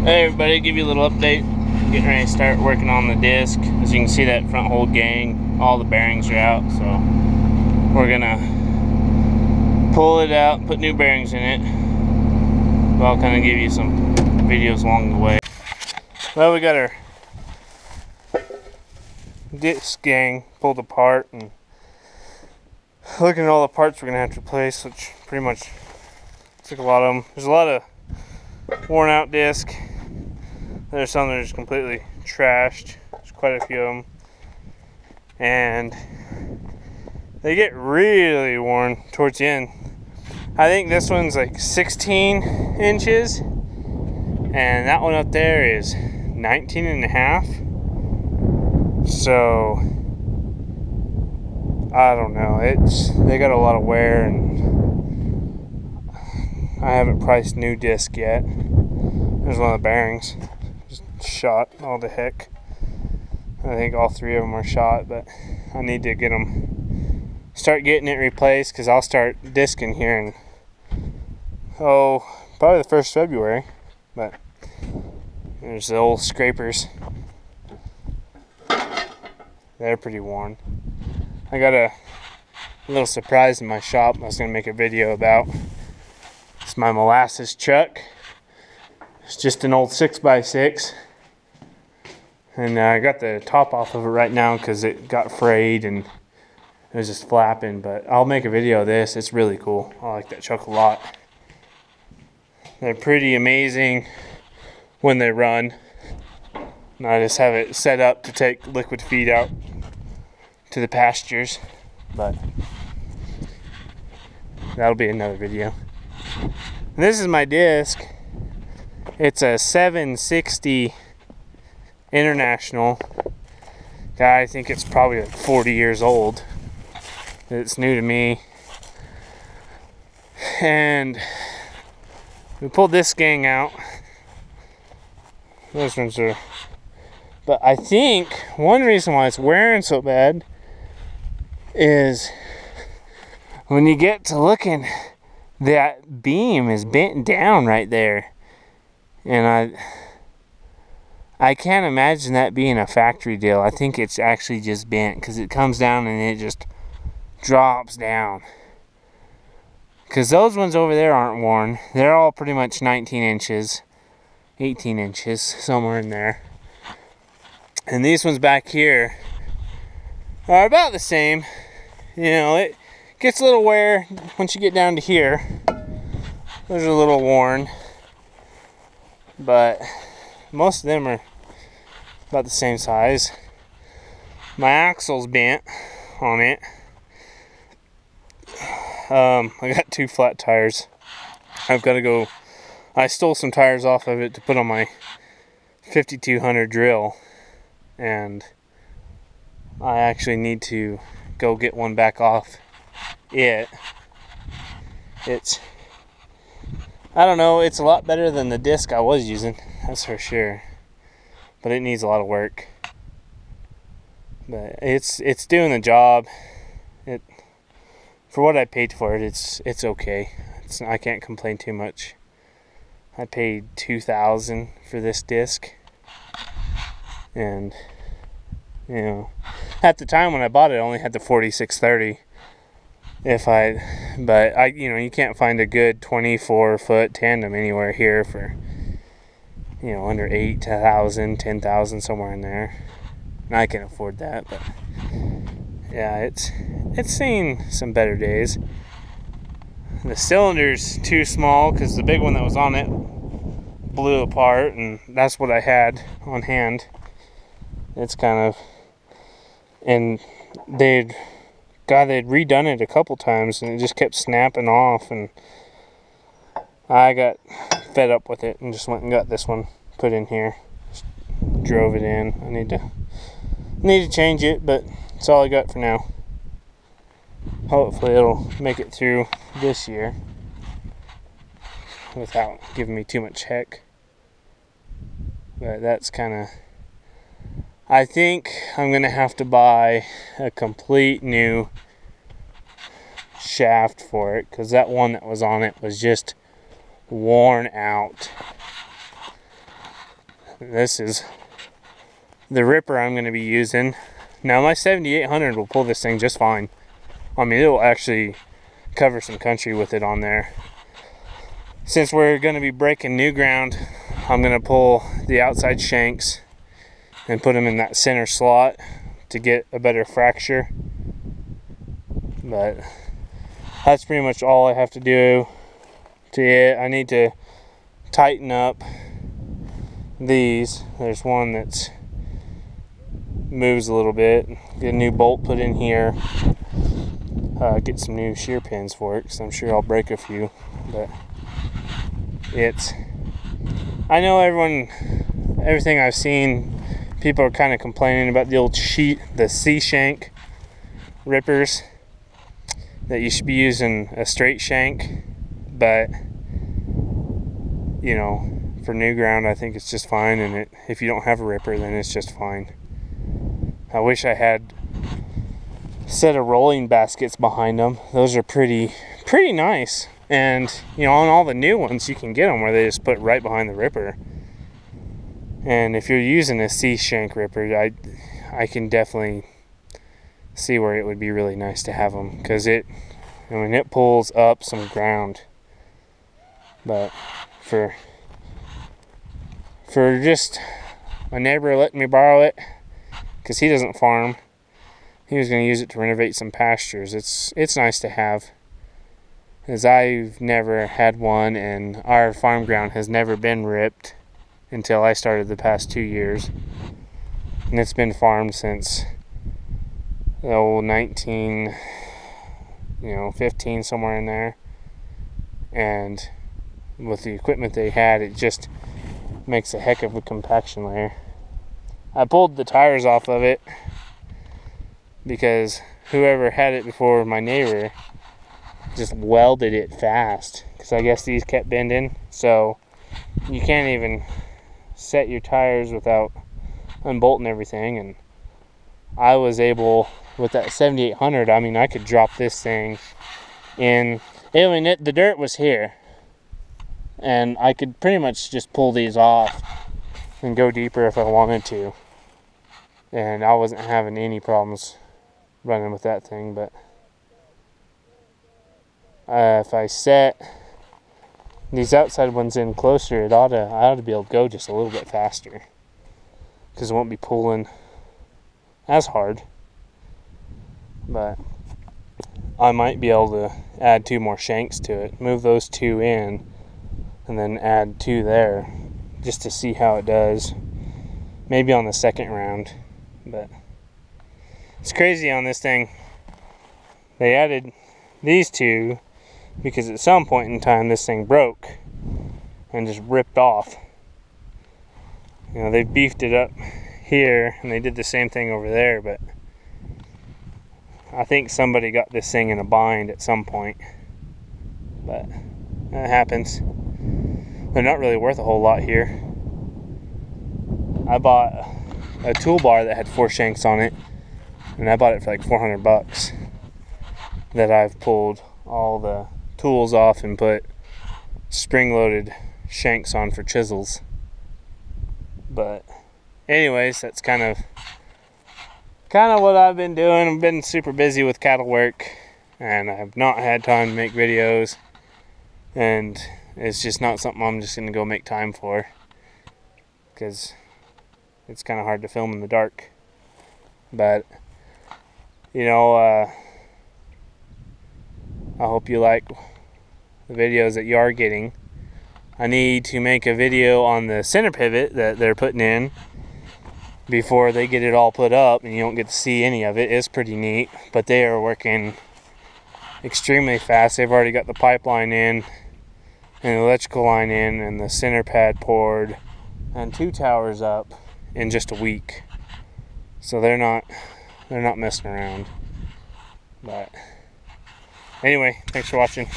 Hey everybody, give you a little update. Getting ready to start working on the disc. As you can see, that front hole gang, all the bearings are out, so we're gonna pull it out, put new bearings in it. I'll kind of give you some videos along the way. Well, we got our disc gang pulled apart, and looking at all the parts we're gonna have to replace, which pretty much took a lot of them. There's a lot of worn out disc. There's some that are just completely trashed. There's quite a few of them, and they get really worn towards the end. I think this one's like 16 inches, and that one up there is 19 and a half. So I don't know. They got a lot of wear, and I haven't priced new disc yet. There's one of the bearings just shot all the heck. I think all three of them are shot, but I need to start getting it replaced, because I'll start discing here in probably the 1st February. But there's the old scrapers. They're pretty worn. I got a little surprise in my shop I was going to make a video about. It's my molasses truck. It's just an old 6x6, and I got the top off of it right now because it got frayed and it was just flapping. But I'll make a video of this. It's really cool. I like that truck a lot. They're pretty amazing when they run. And I just have it set up to take liquid feed out to the pastures, but that'll be another video. And this is my disc. It's a 760 International. I think it's probably like 40 years old. It's new to me. And we pulled this gang out. Those ones are... But I think one reason why it's wearing so bad is when you get to looking, that beam is bent down right there. And I can't imagine that being a factory deal. I think it's actually just bent, because it comes down and it just drops down. Because those ones over there aren't worn. They're all pretty much 19 inches, 18 inches, somewhere in there. And these ones back here are about the same. You know, it gets a little wear once you get down to here. Those are a little worn. But most of them are about the same size. My axle's bent on it. I got 2 flat tires. I've got to go... I stole some tires off of it to put on my 5200 drill, and I actually need to go get one back off it. I don't know, it's a lot better than the disc I was using, that's for sure. But it needs a lot of work. But it's doing the job. For what I paid for it, it's okay. I can't complain too much. I paid $2,000 for this disc. And you know, at the time when I bought it, I only had the 4630. But you can't find a good 24-foot tandem anywhere here for, under $8,000, $10,000, somewhere in there. And I can afford that, but yeah, it's seen some better days. The cylinder's too small because the big one that was on it blew apart, and that's what I had on hand. It's kind of, and they'd redone it a couple times, and it just kept snapping off, and I got fed up with it and just went and got this one put in here. Just drove it in. I need to change it, but that's all I got for now. Hopefully it'll make it through this year without giving me too much heck. But that's kind of... I think I'm going to have to buy a complete new shaft for it, because that one that was on it was just worn out. This is the ripper I'm going to be using. Now my 7800 will pull this thing just fine. I mean, it will actually cover some country with it on there. Since we're going to be breaking new ground, I'm going to pull the outside shanks and put them in that center slot to get a better fracture. But that's pretty much all I have to do to it. I need to tighten up these. There's one that's moves a little bit. Get a new bolt put in here. Get some new shear pins for it, because I'm sure I'll break a few. But I know everything I've seen, people are kind of complaining about the old the C-shank rippers, that you should be using a straight shank. But you know, for new ground, I think it's just fine. And if you don't have a ripper, then it's just fine. I wish I had a set of rolling baskets behind them. Those are pretty nice. And you know, on all the new ones, you can get them where they just put right behind the ripper. And if you're using a C-shank ripper, I can definitely see where it would be really nice to have them, because it pulls up some ground. But for just my neighbor letting me borrow it, because he doesn't farm, he was going to use it to renovate some pastures. It's nice to have, as I've never had one, and our farm ground has never been ripped until I started the past 2 years, and it's been farmed since 19, 15, somewhere in there. And with the equipment they had, it just makes a heck of a compaction layer. I pulled the tires off of it because whoever had it before my neighbor just welded it fast, because I guess these kept bending, so you can't even set your tires without unbolting everything. And I was able, with that 7800, I mean, I could drop this thing in. The dirt was here, and I could pretty much just pull these off and go deeper if I wanted to, and I wasn't having any problems running with that thing. But if I set these outside ones in closer, I ought to be able to go just a little bit faster, because it won't be pulling as hard. But I might be able to add 2 more shanks to it, move those 2 in, and then add 2 there, just to see how it does, maybe on the second round. But it's crazy on this thing, they added these 2 because at some point in time this thing broke and just ripped off. You know, they beefed it up here, and they did the same thing over there, but I think somebody got this thing in a bind at some point. But that happens. They're not really worth a whole lot here. I bought a toolbar that had 4 shanks on it, and I bought it for like $400, that I've pulled all the tools off and put spring-loaded shanks on for chisels. But anyways, that's kind of what I've been doing. I've been super busy with cattle work, and I've not had time to make videos, and it's just not something I'm just gonna go make time for, because it's kind of hard to film in the dark. But you know, I hope you like the videos that you are getting. I need to make a video on the center pivot that they're putting in before they get it all put up, and you don't get to see any of it. It's pretty neat, but they are working extremely fast. They've already got the pipeline in and the electrical line in and the center pad poured and 2 towers up in just a week. So they're not messing around. But anyway, thanks for watching.